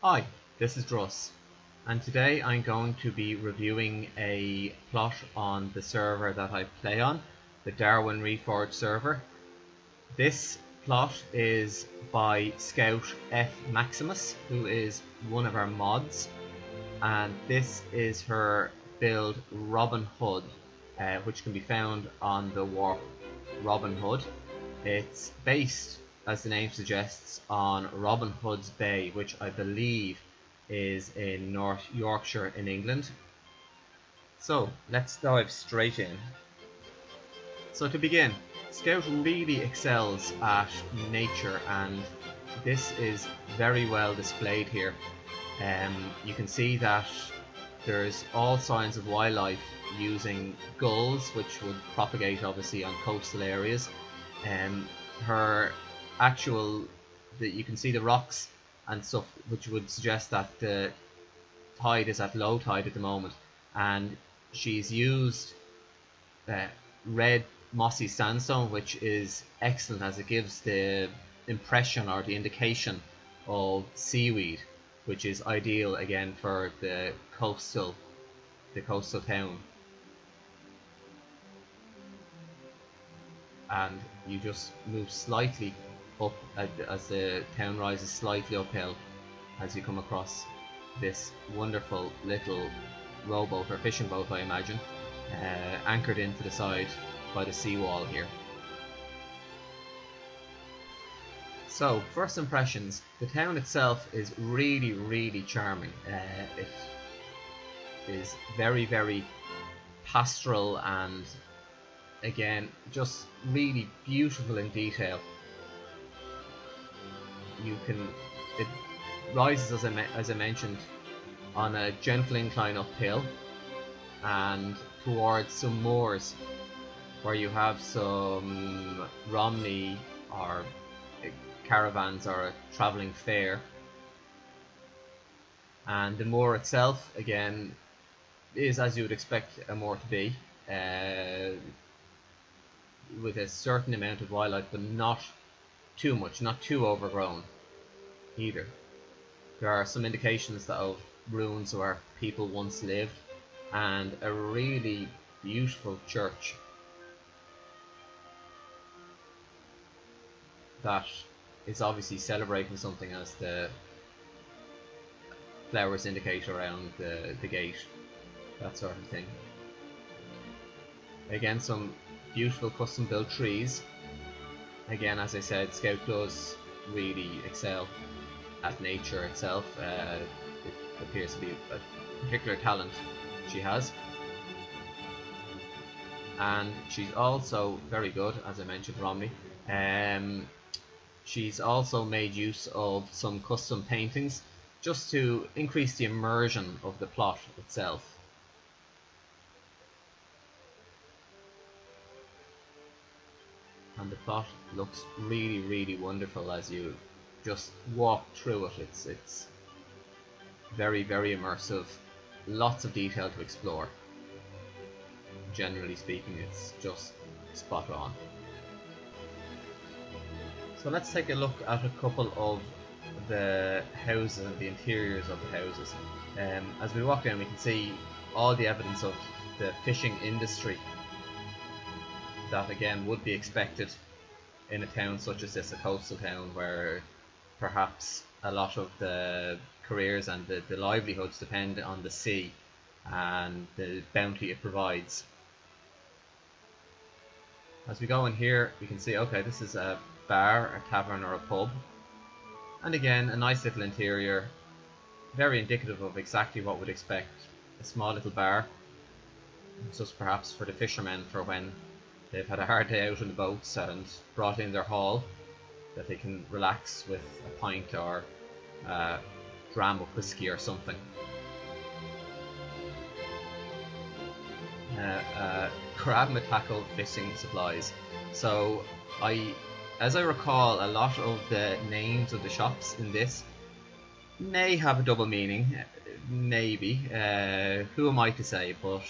Hi, this is Druss, and today I'm going to be reviewing a plot on the server that I play on, the Darwin Reforged server. This plot is by Scout F Maximus, who is one of our mods, and this is her build Robin Hood, which can be found on the warp Robin Hood. It's based, as the name suggests, on Robin Hood's Bay, which I believe is in North Yorkshire in England. So let's dive straight in. So to begin, Scout really excels at nature, and this is very well displayed here. You can see that there's all signs of wildlife using gulls, which would propagate obviously on coastal areas. You can see the rocks and stuff, which would suggest that the tide is at low tide at the moment, and she's used red mossy sandstone, which is excellent as it gives the impression or the indication of seaweed, which is ideal again for the coastal town. And you just move slightly up as the town rises slightly uphill as you come across this wonderful little rowboat or fishing boat, I imagine, anchored into the side by the seawall here. So, first impressions, the town itself is really charming. It is very pastoral and again just really beautiful in detail. It rises, as I mentioned, on a gentle incline uphill and towards some moors where you have some Romney or caravans or a travelling fair. And the moor itself again is as you would expect a moor to be, with a certain amount of wildlife, but not too much, not too overgrown either. There are some indications of ruins where people once lived, and a really beautiful church that is obviously celebrating something, as the flowers indicate around the gate, that sort of thing. Again, some beautiful custom built trees. Again, as I said, Scout does really excel at nature itself. It appears to be a particular talent she has, and she's also very good, as I mentioned, Romney. She's also made use of some custom paintings just to increase the immersion of the plot itself. And the plot looks really wonderful as you just walk through it. It's very immersive, lots of detail to explore. Generally speaking, it's just spot on. So let's take a look at a couple of the houses and the interiors of the houses. As we walk down, we can see all the evidence of the fishing industry that again would be expected in a town such as this, a coastal town where perhaps a lot of the careers and the livelihoods depend on the sea and the bounty it provides. As we go in here, we can see, okay, this is a bar, a tavern or a pub, and again a nice little interior, very indicative of exactly what we'd expect. A small little bar, just perhaps for the fishermen, for when they've had a hard day out on the boats and brought in their haul, that they can relax with a pint or a dram of whiskey or something. Crab and tackle fishing supplies. So as I recall, a lot of the names of the shops in this may have a double meaning, maybe. Who am I to say, but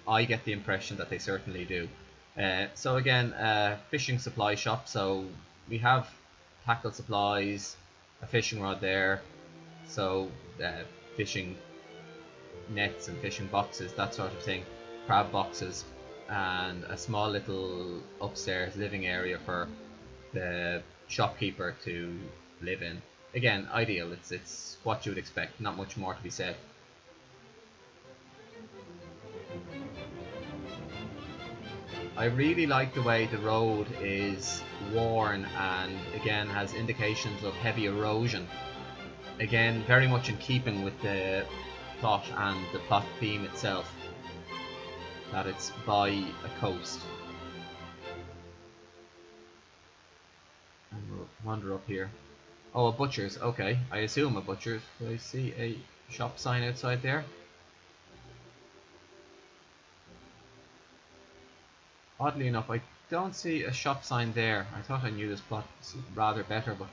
I get the impression that they certainly do. So again, fishing supply shop. So we have tackle supplies, a fishing rod there, so fishing nets and fishing boxes, that sort of thing, crab boxes, and a small little upstairs living area for the shopkeeper to live in. Again, ideal. It's what you would expect, not much more to be said. I really like the way the road is worn and again has indications of heavy erosion. Again, very much in keeping with the plot and the plot theme itself, that it's by a coast. And we'll wander up here. Oh, a butcher's. Okay, I assume a butcher's. Do I see a shop sign outside there? Oddly enough, I don't see a shop sign there. I thought I knew this plot rather better, but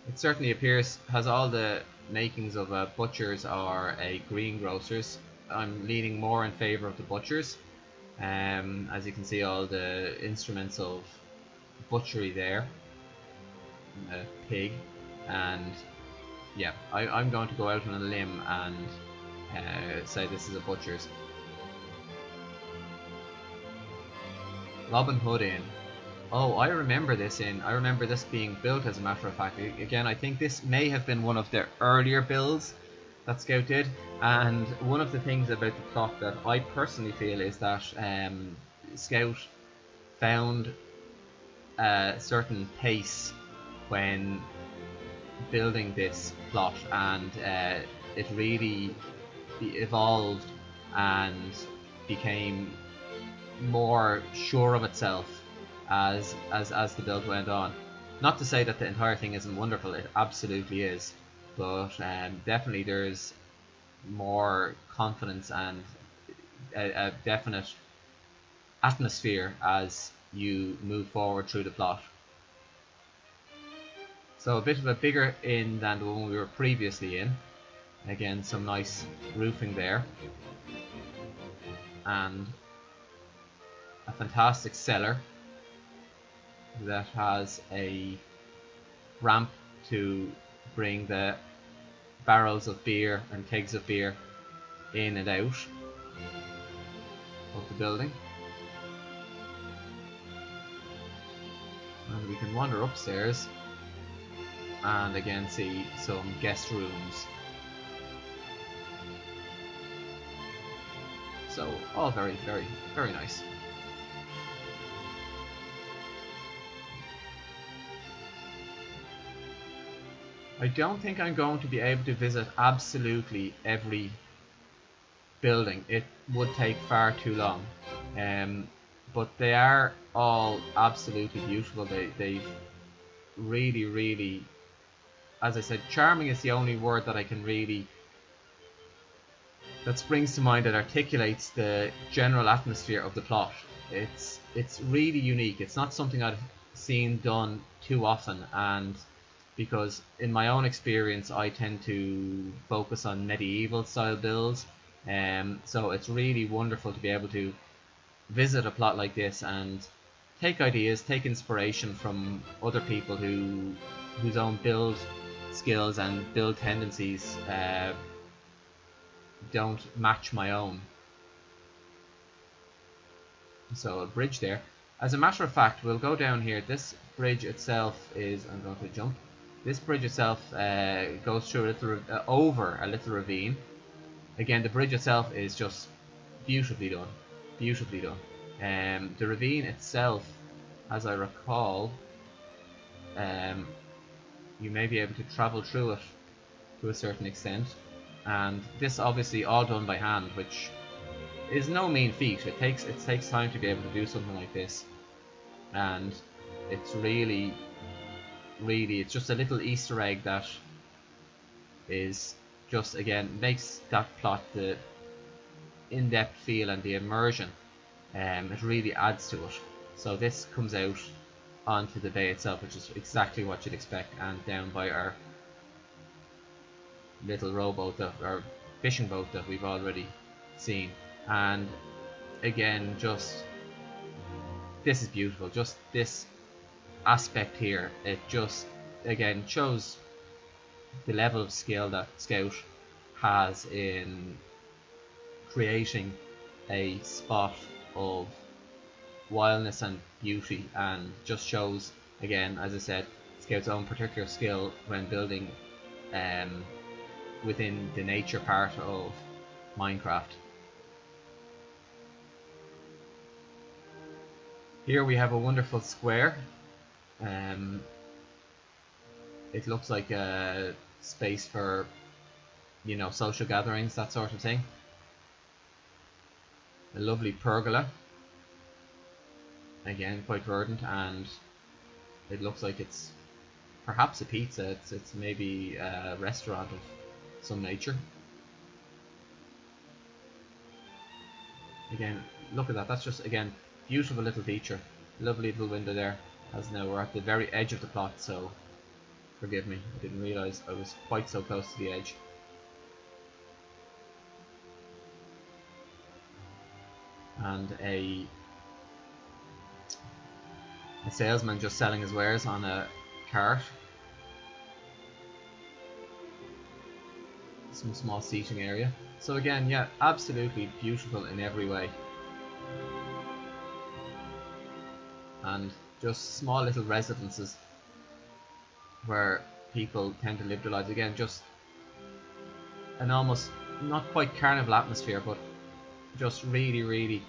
it certainly appears has all the makings of a butcher's or a greengrocer's. I'm leaning more in favour of the butcher's. As you can see, all the instruments of butchery there. A pig, and yeah, I'm going to go out on a limb and say this is a butcher's. Robin Hood Inn. Oh, I remember this inn. I remember this being built, as a matter of fact. Again, I think this may have been one of the earlier builds that Scout did. And one of the things about the plot that I personally feel is that Scout found a certain pace when building this plot, and it really evolved and became more sure of itself as the build went on. Not to say that the entire thing isn't wonderful, it absolutely is, but definitely there's more confidence and a definite atmosphere as you move forward through the plot. So a bit of a bigger inn than the one we were previously in. Again, some nice roofing there, and a fantastic cellar that has a ramp to bring the barrels of beer and kegs of beer in and out of the building. And we can wander upstairs and again see some guest rooms. So all very, very, very nice. I don't think I'm going to be able to visit absolutely every building. It would take far too long. But they are all absolutely beautiful. They've really, really, as I said, charming is the only word that I can really, that springs to mind, that articulates the general atmosphere of the plot. It's really unique. It's not something I've seen done too often, and because in my own experience I tend to focus on medieval style builds, so it's really wonderful to be able to visit a plot like this and take ideas, take inspiration from other people whose own build skills and build tendencies don't match my own. So a bridge there. As a matter of fact, we'll go down here. This bridge itself is, I'm going to jump. This bridge itself goes through over a little ravine. Again, the bridge itself is just beautifully done. Beautifully done. The ravine itself, as I recall, you may be able to travel through it to a certain extent. And this obviously all done by hand, which is no mean feat. It takes time to be able to do something like this. And it's really, it's just a little Easter egg that is just, again, makes that plot the in-depth feel and the immersion. It really adds to it. So this comes out onto the bay itself, which is exactly what you'd expect, and down by our little rowboat, our fishing boat that we've already seen. And again, just this is beautiful. Just this aspect here, it just again shows the level of skill that Scout has in creating a spot of wildness and beauty, and just shows again, as I said, Scout's own particular skill when building within the nature part of Minecraft. Here we have a wonderful square. It looks like a space for, you know, social gatherings, that sort of thing. A lovely pergola, again quite verdant, and it looks like it's perhaps a pizza. It's maybe a restaurant of some nature. Again, look at that. That's just, again, beautiful little feature. Lovely little window there. As now we're at the very edge of the plot, so forgive me, I didn't realise I was quite so close to the edge. And a salesman just selling his wares on a cart. Some small seating area. So again, yeah, absolutely beautiful in every way. And just small little residences where people tend to live their lives. Again, just an almost not quite carnival atmosphere, but just really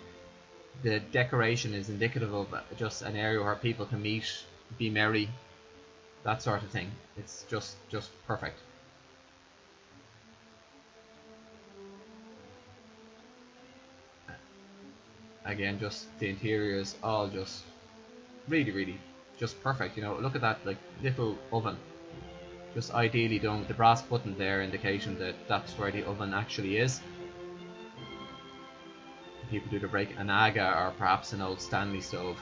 the decoration is indicative of just an area where people can meet, be merry, that sort of thing. It's just perfect. Again, just the interior is all just really just perfect. You know, look at that, like, little oven, just ideally done with the brass button there, indication that that's where the oven actually is. People do to break an Aga or perhaps an old Stanley stove.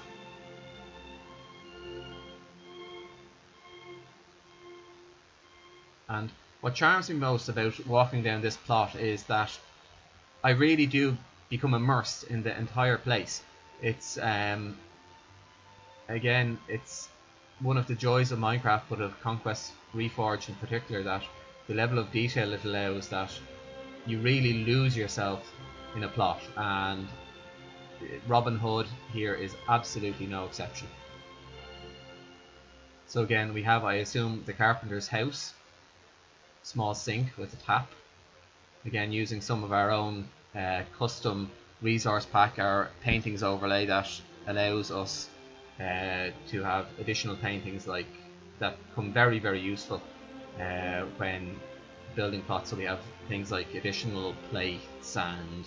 And what charms me most about walking down this plot is that I really do become immersed in the entire place. It's again, it's one of the joys of Minecraft, but of Conquest Reforged in particular, that the level of detail it allows, that you really lose yourself in a plot, and Robin Hood here is absolutely no exception. So again, we have, I assume, the carpenter's house, small sink with a tap, again using some of our own custom resource pack, our paintings overlay that allows us to have additional paintings like that come very useful when building plots. So we have things like additional plates and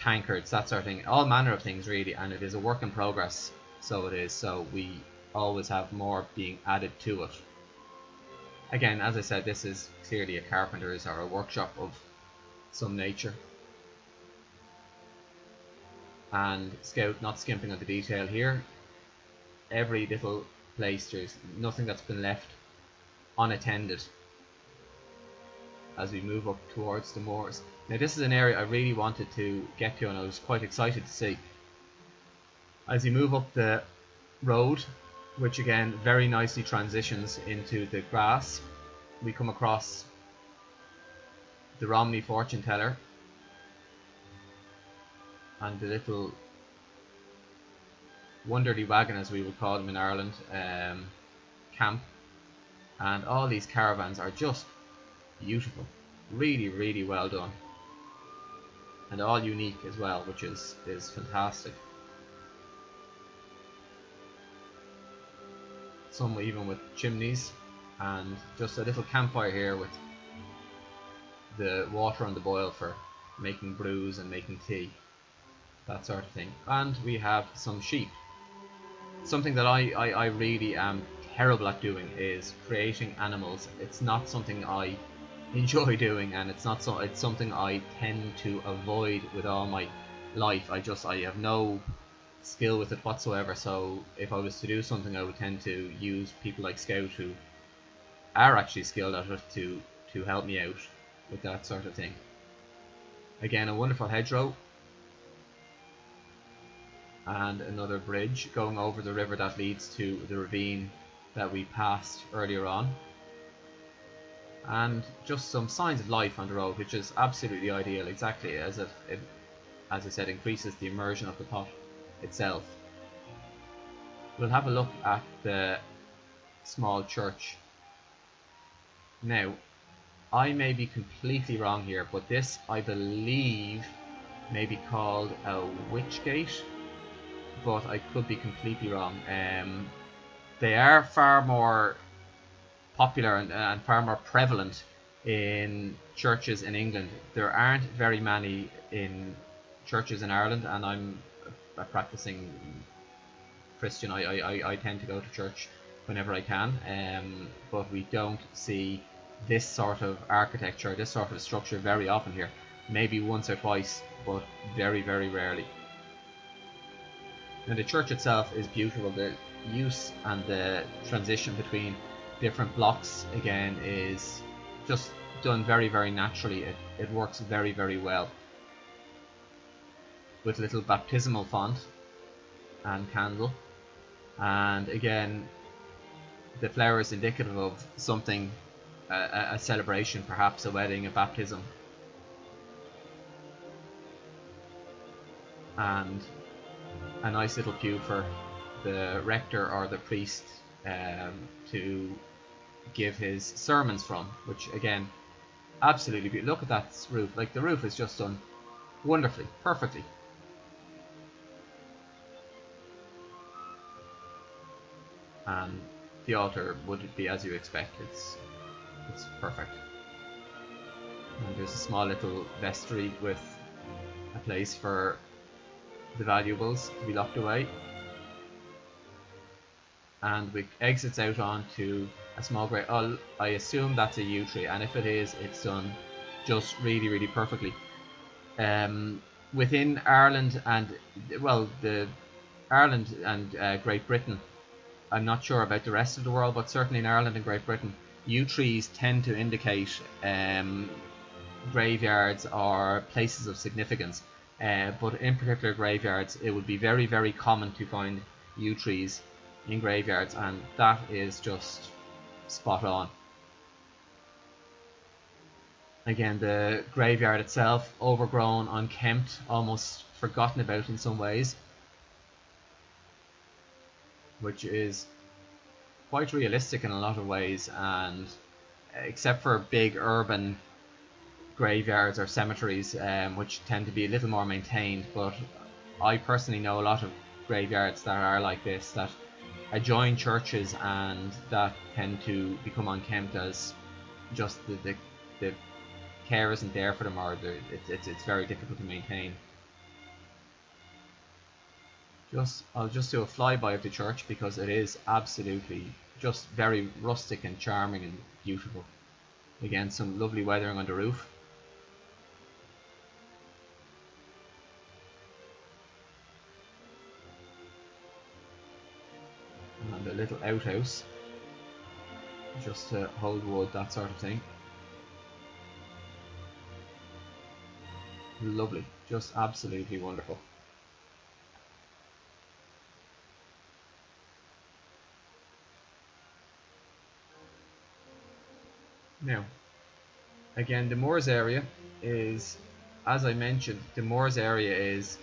tankards, that sort of thing, all manner of things really, and it is a work in progress, so it is, so we always have more being added to it. Again, as I said, this is clearly a carpenter's or a workshop of some nature, and Scout not skimping on the detail here. Every little place, there's nothing that's been left unattended as we move up towards the moors. Now this is an area I really wanted to get to, and I was quite excited to see. As you move up the road, which again very nicely transitions into the grass, we come across the Romney fortune teller and the little Wonderly wagon, as we would call them in Ireland, camp, and all these caravans are just beautiful, really well done, and all unique as well, which is fantastic. Some even with chimneys, and just a little campfire here with the water on the boil for making brews and making tea, that sort of thing. And we have some sheep. Something that I really am terrible at doing is creating animals. It's not something I enjoy doing, and it's something I tend to avoid with all my life. I have no skill with it whatsoever, so if I was to do something, I would tend to use people like Scout who are actually skilled at it to help me out with that sort of thing. Again, a wonderful hedgerow and another bridge going over the river that leads to the ravine that we passed earlier on. and just some signs of life on the road, which is absolutely ideal, exactly as it as I said, increases the immersion of the plot itself. We'll have a look at the small church. Now, I may be completely wrong here, but this, I believe, may be called a witch gate, but I could be completely wrong. They are far more popular and far more prevalent in churches in England. There aren't very many in churches in Ireland, and I'm a practicing Christian. I tend to go to church whenever I can, but we don't see this sort of architecture, this sort of structure very often here. Maybe once or twice, but very, very rarely. Now the church itself is beautiful. The use and the transition between different blocks again is just done very, very naturally. It works very, very well, with little baptismal font and candle, and again the flower is indicative of something, a celebration, perhaps a wedding, a baptism, and a nice little pew for the rector or the priest to give his sermons from, which again, absolutely beautiful. Look at that roof. Like, the roof is just done wonderfully, perfectly. And the altar would be as you expect. It's perfect. And there's a small little vestry with a place for the valuables to be locked away, and with exits out onto a small grey. I assume that's a yew tree, and if it is, it's done just really, really perfectly. Within Ireland and, well, the Ireland and Great Britain, I'm not sure about the rest of the world, but certainly in Ireland and Great Britain, yew trees tend to indicate graveyards or places of significance. But in particular graveyards, it would be very, very common to find yew trees in graveyards, and that is just spot on. Again, the graveyard itself, overgrown, unkempt, almost forgotten about in some ways, which is quite realistic in a lot of ways, and except for big urban graveyards or cemeteries, which tend to be a little more maintained, but I personally know a lot of graveyards that are like this, that adjoin churches and that tend to become unkempt, as just the care isn't there for them, or it's very difficult to maintain. I'll just do a flyby of the church because it is absolutely just very rustic and charming and beautiful. Again, some lovely weathering on the roof. And a little outhouse just to hold wood, that sort of thing. Lovely, just absolutely wonderful. Now, again, the moors area is, as I mentioned, the moors area is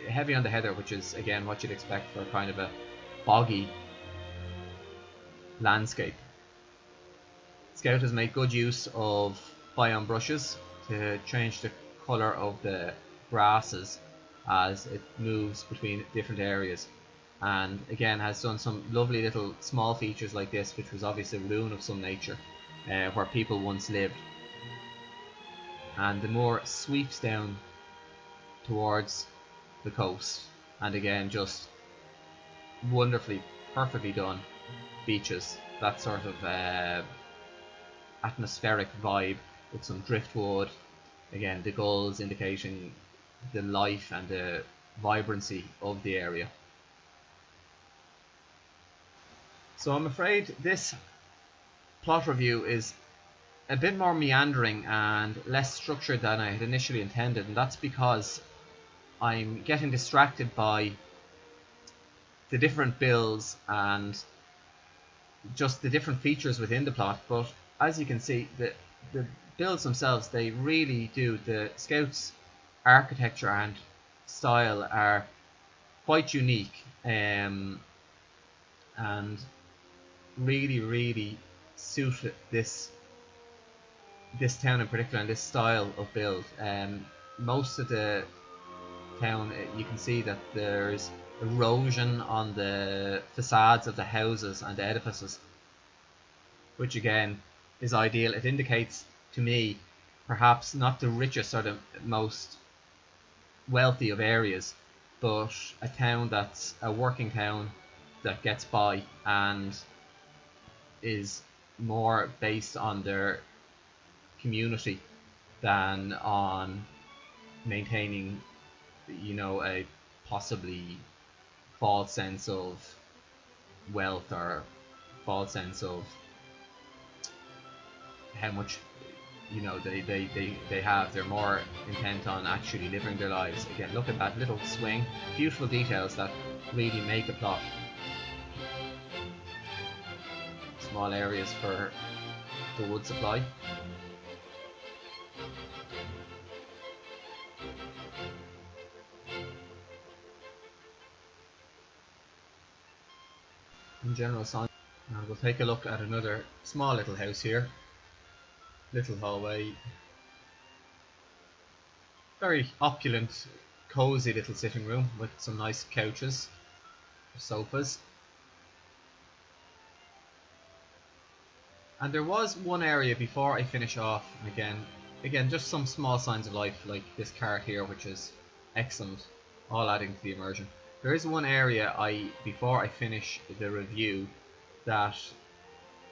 heavy on the heather, which is again what you'd expect for kind of a boggy landscape. Scout has made good use of biome brushes to change the colour of the grasses as it moves between different areas, and again has done some lovely little small features like this, which was obviously a ruin of some nature where people once lived. And the moor sweeps down towards the coast, and again just wonderfully, perfectly done beaches, that sort of atmospheric vibe with some driftwood, again the gulls indicating the life and the vibrancy of the area. So I'm afraid this plot review is a bit more meandering and less structured than I had initially intended, and that's because I'm getting distracted by the different builds and just the different features within the plot. But as you can see, the builds themselves, they really do. The Scouts' architecture and style are quite unique, and really suit this town in particular and this style of build. Most of the town, you can see that there's erosion on the facades of the houses and the edifices, which again is ideal. It indicates to me perhaps not the richest or the most wealthy of areas, but a town that's a working town that gets by and is more based on their community than on maintaining, a possibly false sense of wealth or false sense of how much they have. They're more intent on actually living their lives. Again, look at that little swing, beautiful details that really make a plot. Small areas for the wood supply. In general sign. And we'll take a look at another small little house here. Little hallway. Very opulent, cozy little sitting room with some nice couches, sofas. And there was one area before I finish off, again just some small signs of life, like this cart here, which is excellent, all adding to the immersion. There is one area before I finish the review that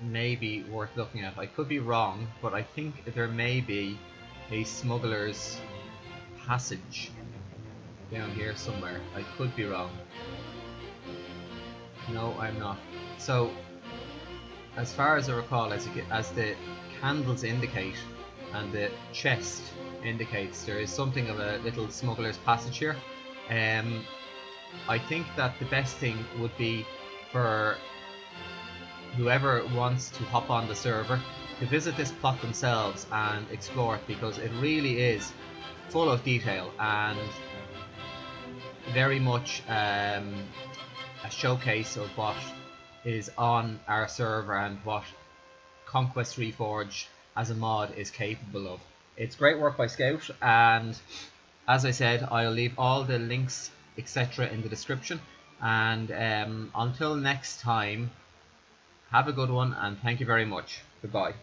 may be worth looking at. I could be wrong, but I think there may be a smuggler's passage down here somewhere. I could be wrong. No, I'm not. So, as far as I recall, as the candles indicate and the chest indicates, there is something of a little smuggler's passage here. I think that the best thing would be for whoever wants to hop on the server to visit this plot themselves and explore it, because it really is full of detail and very much a showcase of what is on our server and what Conquest Reforged as a mod is capable of. It's great work by Scout, and as I said, I'll leave all the links etc in the description, and until next time, have a good one and thank you very much. Goodbye.